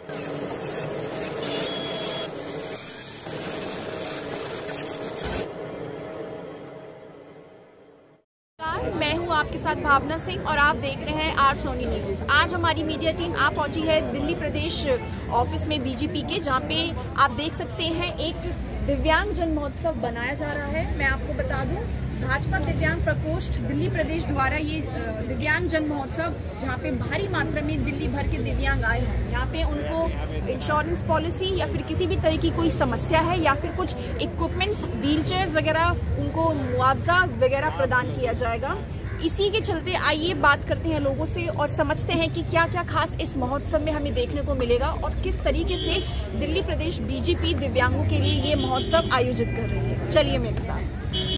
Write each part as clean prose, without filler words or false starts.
मैं हूं आपके साथ भावना सिंह और आप देख रहे हैं आर सोनी न्यूज। आज हमारी मीडिया टीम आप पहुंची है दिल्ली प्रदेश ऑफिस में बीजेपी के, जहां पे आप देख सकते हैं एक दिव्यांग जन महोत्सव बनाया जा रहा है। मैं आपको बता दूं, भाजपा दिव्यांग प्रकोष्ठ दिल्ली प्रदेश द्वारा ये दिव्यांग जन महोत्सव, जहाँ पे भारी मात्रा में दिल्ली भर के दिव्यांग आए हैं, यहाँ पे उनको इंश्योरेंस पॉलिसी या फिर किसी भी तरह की कोई समस्या है या फिर कुछ इक्विपमेंट्स, व्हीलचेयर्स वगैरह, उनको मुआवजा वगैरह प्रदान किया जाएगा। इसी के चलते आइए बात करते हैं लोगों से और समझते हैं कि क्या क्या खास इस महोत्सव में हमें देखने को मिलेगा और किस तरीके से दिल्ली प्रदेश बीजेपी दिव्यांगों के लिए ये महोत्सव आयोजित कर रही है। चलिए मेरे साथ।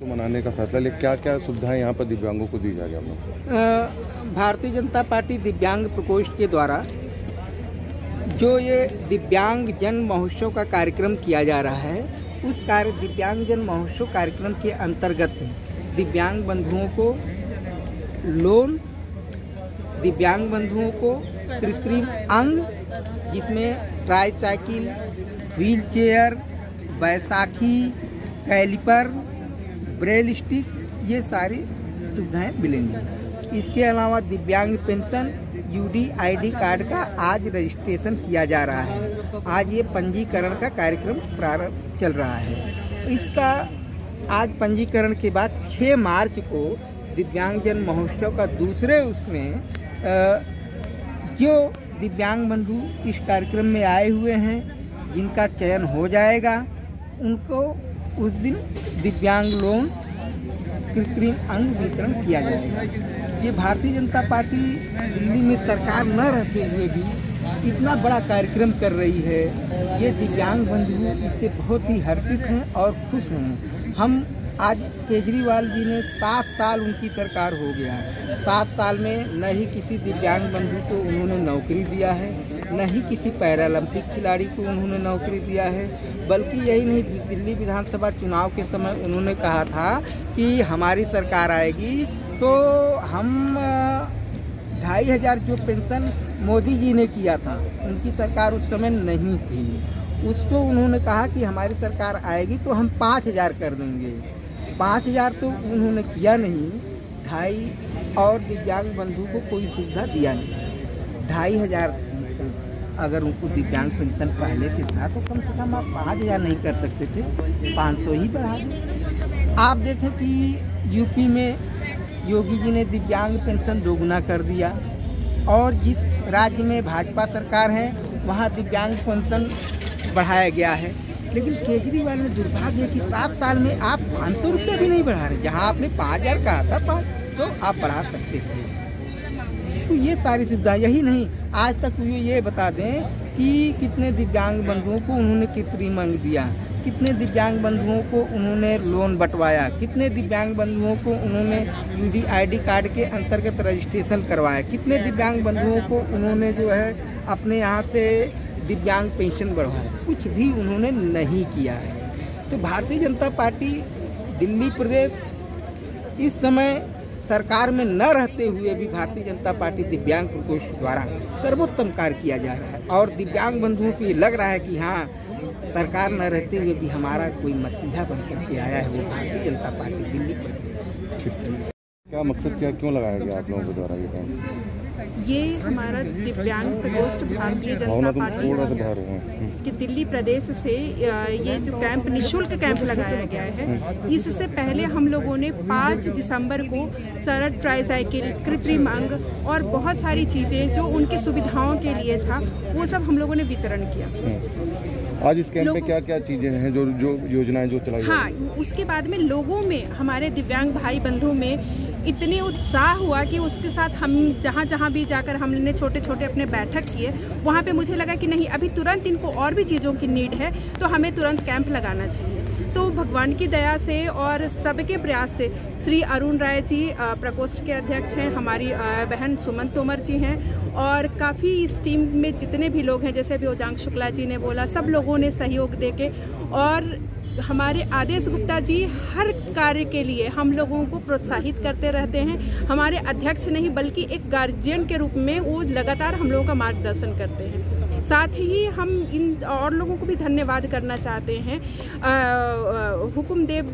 मनाने का फैसला लिया, क्या क्या सुविधाएं यहाँ पर दिव्यांगों को दी जा रही है? भारतीय जनता पार्टी दिव्यांग प्रकोष्ठ के द्वारा जो ये दिव्यांग जन महोत्सव का कार्यक्रम किया जा रहा है, उस दिव्यांग जन महोत्सव कार्यक्रम के अंतर्गत दिव्यांग बंधुओं को लोन, दिव्यांग बंधुओं को कृत्रिम अंग जिसमें ट्राईसाइकिल, व्हील चेयर, बैसाखी, कैलिपर, ब्रेल स्टिक, ये सारी सुविधाएं मिलेंगी। इसके अलावा दिव्यांग पेंशन, UDID कार्ड का आज रजिस्ट्रेशन किया जा रहा है। आज ये पंजीकरण का कार्यक्रम प्रारंभ चल रहा है। इसका आज पंजीकरण के बाद 6 मार्च को दिव्यांग जन महोत्सव का दूसरे उसमें जो दिव्यांग बंधु इस कार्यक्रम में आए हुए हैं, जिनका चयन हो जाएगा, उनको उस दिन दिव्यांग लोन, कृत्रिम अंग वितरण किया जाएगा। ये भारतीय जनता पार्टी दिल्ली में सरकार न रहते हुए भी इतना बड़ा कार्यक्रम कर रही है। ये दिव्यांग बंधु इससे बहुत ही हर्षित हैं और खुश हैं। हम आज केजरीवाल जी ने 7 साल उनकी सरकार हो गया है। 7 साल में न ही किसी दिव्यांग बंधु को उन्होंने नौकरी दिया है, न ही किसी पैरालंपिक खिलाड़ी को उन्होंने नौकरी दिया है, बल्कि यही नहीं, दिल्ली विधानसभा चुनाव के समय उन्होंने कहा था कि हमारी सरकार आएगी तो हम 2500 जो पेंशन मोदी जी ने किया था, उनकी सरकार उस समय नहीं थी, उसको उन्होंने कहा कि हमारी सरकार आएगी तो हम 5000 कर देंगे। 5000 तो उन्होंने किया नहीं, 2.5 और दिव्यांग बंधु को कोई सुविधा दिया नहीं। 2500 अगर उनको दिव्यांग पेंशन पहले से था तो कम से कम आप 5000 नहीं कर सकते थे, 500 ही बढ़ा दें। आप देखें कि यूपी में योगी जी ने दिव्यांग पेंशन दोगुना कर दिया और जिस राज्य में भाजपा सरकार है वहाँ दिव्यांग पेंशन बढ़ाया गया है। लेकिन केजरीवाल ने दुर्भाग्य कि 7 साल में आप 500 रुपये भी नहीं बढ़ा रहे, जहाँ आपने 5000 कहा था 500 आप बढ़ा सकते थे। तो ये सारी सुविधा, यही नहीं, आज तक ये बता दें कि कितने दिव्यांग बंधुओं को उन्होंने कृत्रिम अंग दिया, कितने दिव्यांग बंधुओं को उन्होंने लोन बंटवाया, कितने दिव्यांग बंधुओं को उन्होंने UDID कार्ड के अंतर्गत रजिस्ट्रेशन करवाया, कितने दिव्यांग बंधुओं को उन्होंने जो है अपने यहाँ से दिव्यांग पेंशन बढ़वाया, कुछ भी उन्होंने नहीं किया है। तो भारतीय जनता पार्टी दिल्ली प्रदेश इस समय सरकार में न रहते हुए भी भारतीय जनता पार्टी दिव्यांग प्रकोष्ठ द्वारा सर्वोत्तम कार्य किया जा रहा है और दिव्यांग बंधुओं को ये लग रहा है कि हाँ, सरकार न रहते हुए भी हमारा कोई मसीहा बन करके आया है, वो भारतीय जनता पार्टी दिल्ली प्रदेश। क्या मकसद, क्या क्यों लगाया गया आप लोगों के द्वारा ये काम? ये हमारा दिव्यांग प्रकोष्ठ भारतीय जनता पार्टी कि दिल्ली प्रदेश से ये जो कैंप निःशुल्क कैंप लगाया गया है, इससे पहले हम लोगों ने 5 दिसंबर को सरल ट्राईसाइकिल, कृत्रिम अंग और बहुत सारी चीज़ें जो उनकी सुविधाओं के लिए था वो सब हम लोगों ने वितरण किया। आज इस कैंप में क्या क्या चीजें हैं जो योजनाएं जो चलाई? हाँ, उसके बाद में लोगों में, हमारे दिव्यांग भाई बंधुओं में इतनी उत्साह हुआ कि उसके साथ हम जहाँ भी जाकर हमने छोटे छोटे अपने बैठक किए, वहाँ पे मुझे लगा कि नहीं, अभी तुरंत इनको और भी चीज़ों की नीड है तो हमें तुरंत कैंप लगाना चाहिए। तो भगवान की दया से और सबके प्रयास से श्री अरुण राय जी प्रकोष्ठ के अध्यक्ष हैं, हमारी बहन सुमन तोमर जी हैं और काफ़ी इस टीम में जितने भी लोग हैं, जैसे अभी ओजांग शुक्ला जी ने बोला, सब लोगों ने सहयोग देके, और हमारे आदेश गुप्ता जी हर कार्य के लिए हम लोगों को प्रोत्साहित करते रहते हैं। हमारे अध्यक्ष नहीं बल्कि एक गार्जियन के रूप में वो लगातार हम लोगों का मार्गदर्शन करते हैं। साथ ही हम इन और लोगों को भी धन्यवाद करना चाहते हैं। हुकुमदेव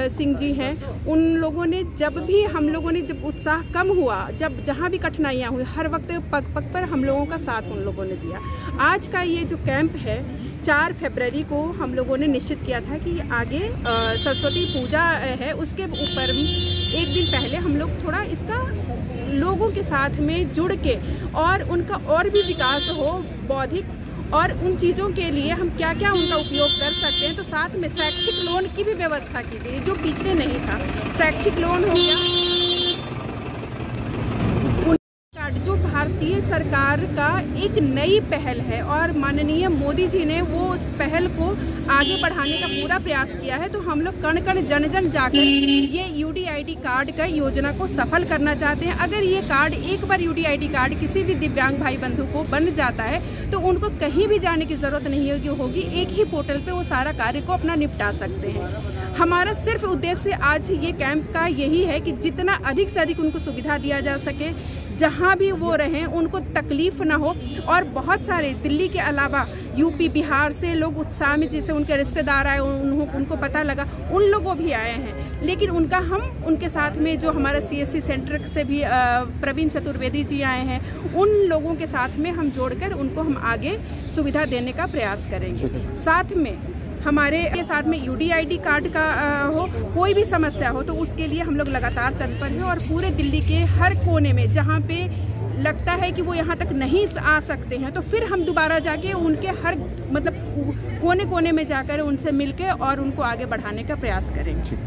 सिंह जी हैं, उन लोगों ने जब भी हम लोगों ने जब उत्साह कम हुआ, जब जहाँ भी कठिनाइयाँ हुई, हर वक्त पग पग पर हम लोगों का साथ उन लोगों ने दिया। आज का ये जो कैंप है 4 फरवरी को हम लोगों ने निश्चित किया था कि आगे सरस्वती पूजा है, उसके ऊपर एक दिन पहले हम लोग थोड़ा इसका लोगों के साथ में जुड़ के और उनका और भी विकास हो बौद्धिक, और उन चीज़ों के लिए हम क्या क्या उनका उपयोग कर सकते हैं। तो साथ में शैक्षिक लोन की भी व्यवस्था की गई जो पीछे नहीं था। शैक्षिक लोन हो गया, जो भारतीय सरकार का एक नई पहल है और माननीय मोदी जी ने वो उस पहल को आगे बढ़ाने का पूरा प्रयास किया है। तो हम लोग कण कण जन जन जाकर ये UDID कार्ड का योजना को सफल करना चाहते हैं। अगर ये कार्ड एक बार UDID कार्ड किसी भी दिव्यांग भाई बंधु को बन जाता है तो उनको कहीं भी जाने की ज़रूरत नहीं होगी, एक ही पोर्टल पे वो सारा कार्य को अपना निपटा सकते हैं। हमारा सिर्फ उद्देश्य आज ये कैंप का यही है कि जितना अधिक से अधिक उनको सुविधा दिया जा सके, जहाँ भी वो रहें उनको तकलीफ ना हो। और बहुत सारे दिल्ली के अलावा यूपी बिहार से लोग उत्साह में, जैसे उनके रिश्तेदार आए, उनको पता लगा, उन लोगों भी आए हैं। लेकिन हम उनके साथ में जो हमारा CSC सेंटर से भी प्रवीण चतुर्वेदी जी आए हैं, उन लोगों के साथ में हम जोड़कर उनको हम आगे सुविधा देने का प्रयास करेंगे। साथ में हमारे के साथ में UDID कार्ड का हो, कोई भी समस्या हो तो उसके लिए हम लोग लगातार तत्पर हैं और पूरे दिल्ली के हर कोने में जहाँ पे लगता है कि वो यहाँ तक नहीं आ सकते हैं तो फिर हम दोबारा जाके उनके हर मतलब कोने कोने में जाकर उनसे मिलके और उनको आगे बढ़ाने का प्रयास करेंगे।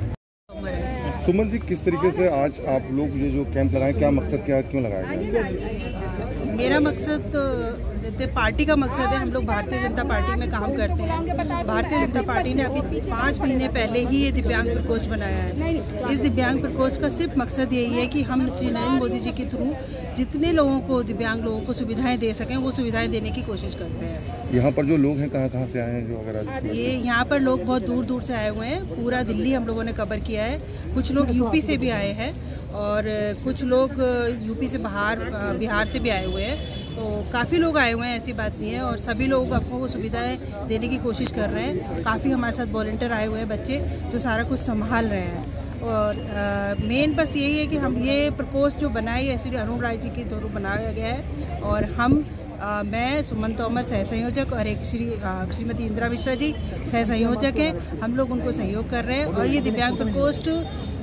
सुमन जी, किस तरीके से आज आप लोग ये जो कैंप लगाए, क्या मकसद, क्या क्यों लगाया गया? मेरा मकसद पार्टी का मकसद है। हम लोग भारतीय जनता पार्टी में काम करते हैं। भारतीय जनता पार्टी ने अभी 5 महीने पहले ही ये दिव्यांग प्रकोष्ठ बनाया है। इस दिव्यांग प्रकोष्ठ का सिर्फ मकसद यही है कि हम श्री नरेंद्र मोदी जी के थ्रू जितने लोगों को, दिव्यांग लोगों को सुविधाएं दे सकें, वो सुविधाएं देने की कोशिश करते हैं। यहाँ पर जो लोग हैं कहाँ से आए हैं जो अगर ये यहाँ पर लोग बहुत दूर दूर से आए हुए हैं। पूरा दिल्ली हम लोगों ने कवर किया है। कुछ लोग यूपी से भी आए हैं और कुछ लोग यूपी से बिहार से भी आए हुए हैं। तो काफ़ी लोग आए हुए हैं, ऐसी बात नहीं है। और सभी लोग आपको सुविधाएं देने की कोशिश कर रहे हैं। काफ़ी हमारे साथ वॉलंटियर आए हुए हैं बच्चे जो सारा कुछ संभाल रहे हैं। और मेन बस यही है कि हम ये प्रकोष्ठ जो बनाई है श्री अरुण राय जी के द्वारा बनाया गया है। और हम मैं सुमन तोमर सह संयोजक और एक श्रीमती इंदिरा मिश्रा जी सह संयोजक हैं। हम लोग उनको सहयोग कर रहे हैं। और ये दिव्यांग प्रकोष्ठ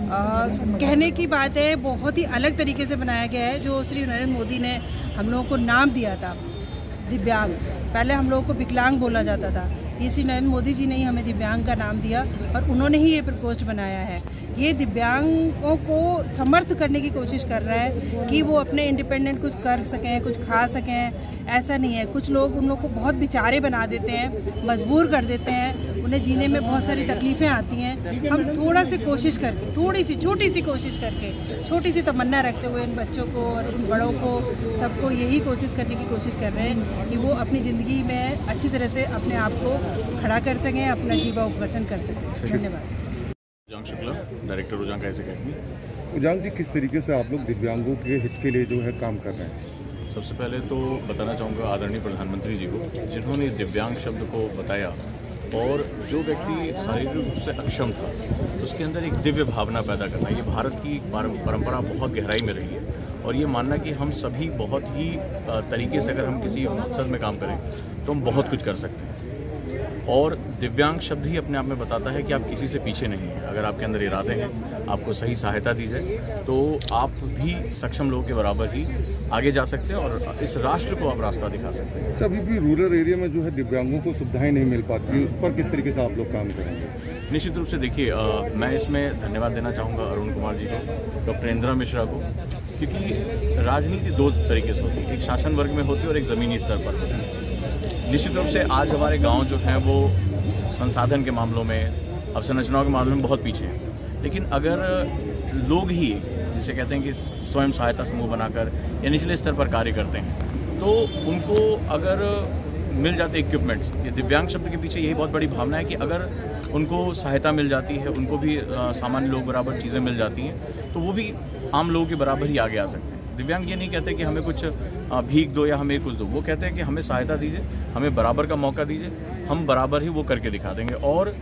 कहने की बात है, बहुत ही अलग तरीके से बनाया गया है। जो श्री नरेंद्र मोदी ने हम लोगों को नाम दिया था दिव्यांग, पहले हम लोगों को विकलांग बोला जाता था। ये श्री नरेंद्र मोदी जी ने ही हमें दिव्यांग का नाम दिया और उन्होंने ही ये प्रकोष्ठ बनाया है। ये दिव्यांगों को समर्थ करने की कोशिश कर रहा है कि वो अपने इंडिपेंडेंट कुछ कर सकें, कुछ खा सकें। ऐसा नहीं है। कुछ लोग उन लोग को बहुत बेचारे बना देते हैं, मजबूर कर देते हैं, उन्हें जीने में बहुत सारी तकलीफ़ें आती हैं। हम थोड़ा सी कोशिश करके, थोड़ी सी छोटी सी कोशिश करके, छोटी सी तमन्ना रखते हुए इन बच्चों को और इन बड़ों को, सबको यही कोशिश करने की कोशिश कर रहे हैं कि वो अपनी ज़िंदगी में अच्छी तरह से अपने आप को खड़ा कर सकें, अपना जीवावकर्षण कर सकें। धन्यवाद। ओजांग शुक्ला, डायरेक्टर ओजांग आईएएस अकेडमी। ओजांग जी, किस तरीके से आप लोग दिव्यांगों के हित के लिए जो है काम कर रहे हैं? सबसे पहले तो बताना चाहूँगा आदरणीय प्रधानमंत्री जी को, जिन्होंने दिव्यांग शब्द को बताया। और जो व्यक्ति शारीरिक रूप से अक्षम था उसके अंदर एक दिव्य भावना पैदा करना, ये भारत की परंपरा बहुत गहराई में रही है। और ये मानना कि हम सभी बहुत ही तरीके से अगर हम किसी मकसद में काम करें तो हम बहुत कुछ कर सकते हैं। और दिव्यांग शब्द ही अपने आप में बताता है कि आप किसी से पीछे नहीं हैं। अगर आपके अंदर इरादे हैं, आपको सही सहायता दी जाए तो आप भी सक्षम लोगों के बराबर ही आगे जा सकते हैं और इस राष्ट्र को आप रास्ता दिखा सकते हैं। अभी भी रूरल एरिया में जो है दिव्यांगों को सुविधाएं नहीं मिल पाती, उस पर किस तरीके से आप लोग काम करेंगे? निश्चित रूप से देखिए, मैं इसमें धन्यवाद देना चाहूँगा अरुण कुमार जी को, डॉक्टर इंदिरा मिश्रा को, क्योंकि राजनीति दो तरीके से होती है, एक शासन वर्ग में होती है और एक ज़मीनी स्तर पर होती है। निश्चित रूप से आज हमारे गांव जो हैं वो संसाधन के मामलों में, अवसंरचनाओं के मामलों में बहुत पीछे हैं, लेकिन अगर लोग ही जिसे कहते हैं कि स्वयं सहायता समूह बनाकर या निचले स्तर पर कार्य करते हैं तो उनको अगर मिल जाते इक्विपमेंट्स, ये दिव्यांग शब्द के पीछे यही बहुत बड़ी भावना है कि अगर उनको सहायता मिल जाती है, उनको भी सामान्य लोग बराबर चीज़ें मिल जाती हैं तो वो भी आम लोगों के बराबर ही आगे आ सकते हैं। दिव्यांग ये नहीं कहते कि हमें कुछ भीख दो या हमें कुछ दो, वो कहते हैं कि हमें सहायता दीजिए, हमें बराबर का मौका दीजिए, हम बराबर ही वो करके दिखा देंगे। और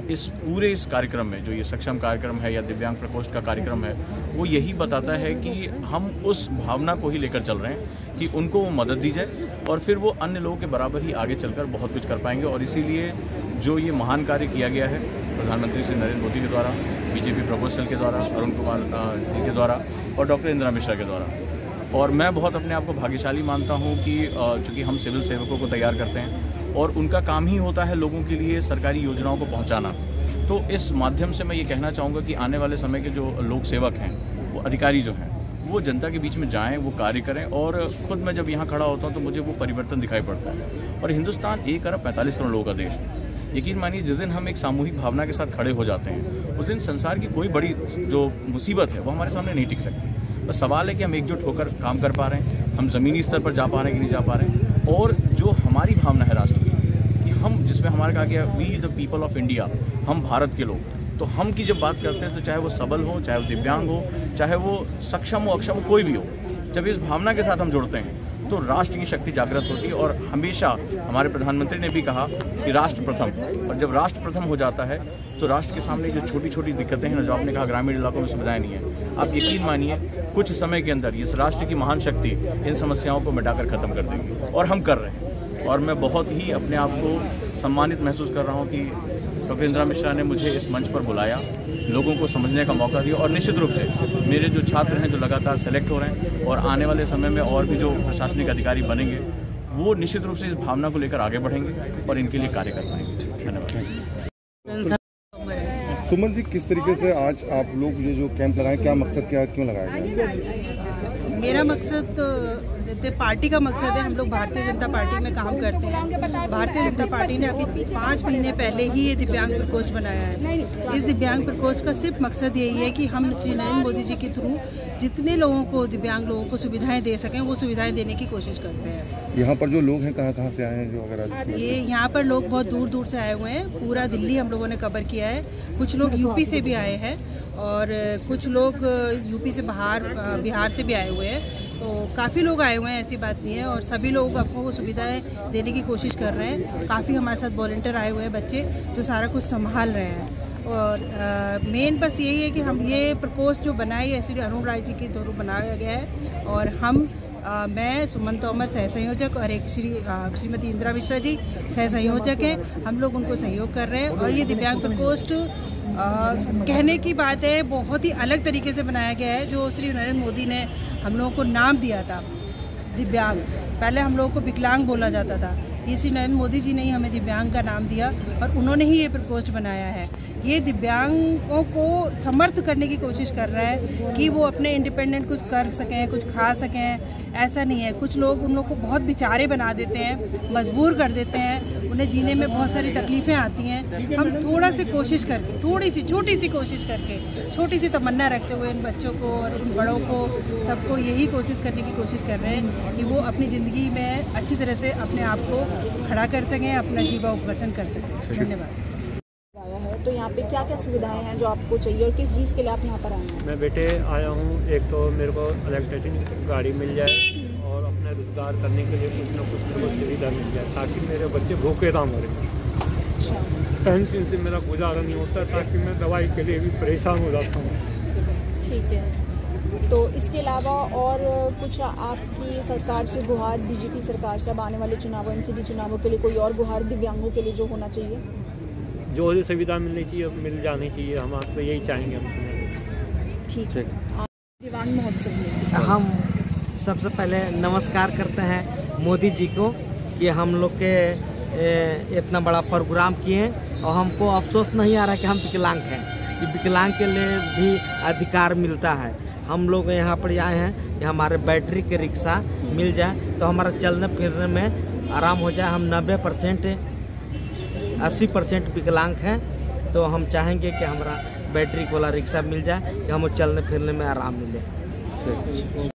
इस पूरे इस कार्यक्रम में जो ये सक्षम कार्यक्रम है या दिव्यांग प्रकोष्ठ का कार्यक्रम है, वो यही बताता है कि हम उस भावना को ही लेकर चल रहे हैं कि उनको वो मदद दी जाए और फिर वो अन्य लोगों के बराबर ही आगे चलकर बहुत कुछ कर पाएंगे। और इसीलिए जो ये महान कार्य किया गया है प्रधानमंत्री श्री नरेंद्र मोदी के द्वारा, बीजेपी प्रकोष्ठ सेल के द्वारा, अरुण कुमार जी के द्वारा और डॉक्टर इंदिरा मिश्रा के द्वारा, और मैं बहुत अपने आप को भाग्यशाली मानता हूँ कि चूँकि हम सिविल सेवकों को तैयार करते हैं और उनका काम ही होता है लोगों के लिए सरकारी योजनाओं को पहुँचाना, तो इस माध्यम से मैं ये कहना चाहूँगा कि आने वाले समय के जो लोक सेवक हैं, वो अधिकारी जो हैं, वो जनता के बीच में जाएं, वो कार्य करें। और खुद मैं जब यहाँ खड़ा होता हूँ तो मुझे वो परिवर्तन दिखाई पड़ता है। और हिंदुस्तान 1 अरब 45 करोड़ लोगों का देश है। यकीन मानिए जिस दिन हम एक सामूहिक भावना के साथ खड़े हो जाते हैं उस दिन संसार की कोई बड़ी जो मुसीबत है वो हमारे सामने नहीं टिक सकती। बस सवाल है कि हम एकजुट होकर काम कर पा रहे हैं, हम ज़मीनी स्तर पर जा पा रहे हैं कि नहीं जा पा रहे हैं। और जो हमारी भावना है राष्ट्र की कि हम, जिसमें हमारा कहा गया we the people of India, हम भारत के लोग, तो हम की जब बात करते हैं तो चाहे वो सबल हो, चाहे वो दिव्यांग हो, चाहे वो सक्षम हो, अक्षम हो, कोई भी हो, जब इस भावना के साथ हम जुड़ते हैं तो राष्ट्र की शक्ति जागृत होती है। और हमेशा हमारे प्रधानमंत्री ने भी कहा कि राष्ट्र प्रथम, और जब राष्ट्र प्रथम हो जाता है तो राष्ट्र के सामने जो छोटी छोटी दिक्कतें हैं ना, जो आपने कहा ग्रामीण इलाकों में सुविधाएं नहीं है, आप यकीन मानिए कुछ समय के अंदर इस राष्ट्र की महान शक्ति इन समस्याओं को मिटाकर ख़त्म कर देगी, और हम कर रहे हैं। और मैं बहुत ही अपने आप को सम्मानित महसूस कर रहा हूँ कि डॉक्टर इंदिरा मिश्रा ने मुझे इस मंच पर बुलाया, लोगों को समझने का मौका दिया। और निश्चित रूप से मेरे जो छात्र हैं जो लगातार सेलेक्ट हो रहे हैं और आने वाले समय में और भी जो प्रशासनिक अधिकारी बनेंगे, वो निश्चित रूप से इस भावना को लेकर आगे बढ़ेंगे और इनके लिए कार्य कर पाएंगे। धन्यवाद। सुमन जी, किस तरीके से आज आप लोग ये जो कैंप लगाएं, क्या मकसद, क्या क्यों लगाया गया? मेरा मकसद पार्टी का मकसद है, हम लोग भारतीय जनता पार्टी में काम करते हैं। भारतीय जनता पार्टी ने अभी 5 महीने पहले ही ये दिव्यांग प्रकोष्ठ बनाया है। इस दिव्यांग प्रकोष्ठ का सिर्फ मकसद यही है कि हम श्री नरेंद्र मोदी जी के थ्रू जितने लोगों को, दिव्यांग लोगों को सुविधाएं दे सकें, वो सुविधाएं देने की कोशिश करते हैं। यहाँ पर जो लोग हैं कहाँ से आए हैं जो अगर ये यहाँ पर लोग बहुत दूर दूर से आए हुए हैं, पूरा दिल्ली हम लोगों ने कवर किया है। कुछ लोग यूपी से भी आए हैं और कुछ लोग यूपी से बिहार से भी आए हुए हैं, तो काफ़ी लोग आए हुए हैं, ऐसी बात नहीं है। और सभी लोग आपको वो सुविधाएं देने की कोशिश कर रहे हैं। काफ़ी हमारे साथ वॉलंटियर आए हुए हैं बच्चे जो सारा कुछ संभाल रहे हैं। और मेन बस यही है कि हम ये प्रकोष्ठ जो बनाई है श्री अरुण राय जी के द्वारा बनाया गया है, और हम मैं सुमन तोमर सह संयोजक और एक श्रीमती इंदिरा मिश्रा जी सह संयोजक हैं। हम लोग उनको सहयोग कर रहे हैं। और ये दिव्यांग प्रकोष्ठ कहने की बात है, बहुत ही अलग तरीके से बनाया गया है। जो श्री नरेंद्र मोदी ने हम लोगों को नाम दिया था दिव्यांग, पहले हम लोगों को विकलांग बोला जाता था, ये श्री नरेंद्र मोदी जी ने ही हमें दिव्यांग का नाम दिया और उन्होंने ही ये प्रकोष्ठ बनाया है। ये दिव्यांगों को समर्थ करने की कोशिश कर रहा है कि वो अपने इंडिपेंडेंट कुछ कर सकें, कुछ खा सकें। ऐसा नहीं है, कुछ लोग उन लोग को बहुत बेचारे बना देते हैं, मजबूर कर देते हैं, उन्हें जीने में बहुत सारी तकलीफ़ें आती हैं। हम थोड़ा सी कोशिश करके, थोड़ी सी छोटी सी कोशिश करके, छोटी सी तमन्ना रखते हुए इन बच्चों को और उन बड़ों को, सबको यही कोशिश करने की कोशिश कर रहे हैं कि वो अपनी ज़िंदगी में अच्छी तरह से अपने आप को खड़ा कर सकें, अपना जीवावकर्षण कर सकें। धन्यवाद। तो यहाँ पे क्या क्या सुविधाएं हैं जो आपको चाहिए और किस चीज़ के लिए आप यहाँ पर आए हैं? मैं बेटे आया हूँ, एक तो मेरे को इलेक्ट्रिक गाड़ी मिल जाए और अपने रोजगार करने के लिए कुछ न कुछ मेरे को सुविधा मिल जाए ताकि मेरे बच्चे भूखे ना मरे। अच्छा, पेंशन से मेरा गुजारा नहीं होता, ताकि मैं दवाई के लिए भी परेशान हो जाता हूँ। ठीक है। तो इसके अलावा और कुछ आपकी सरकार से गुहार, बीजेपी सरकार से अब आने वाले चुनावों, एमसीडी चुनावों के लिए कोई और गुहार दिव्यांगों के लिए जो होना चाहिए? जो भी सुविधा मिलनी चाहिए मिल जानी चाहिए, हम आपको यही चाहेंगे। ठीक है। दिव्यांग महोत्सव में हम सबसे पहले नमस्कार करते हैं मोदी जी को कि हम लोग के इतना बड़ा प्रोग्राम किए और हमको अफसोस नहीं आ रहा कि हम विकलांग हैं, कि विकलांग के लिए भी अधिकार मिलता है। हम लोग यहाँ पर आए हैं कि हमारे बैटरी के रिक्शा मिल जाए तो हमारा चलने फिरने में आराम हो जाए। हम 90% 80% विकलांग हैं, तो हम चाहेंगे कि हमारा बैटरी वाला रिक्शा मिल जाए कि हमें चलने फिरने में आराम मिले।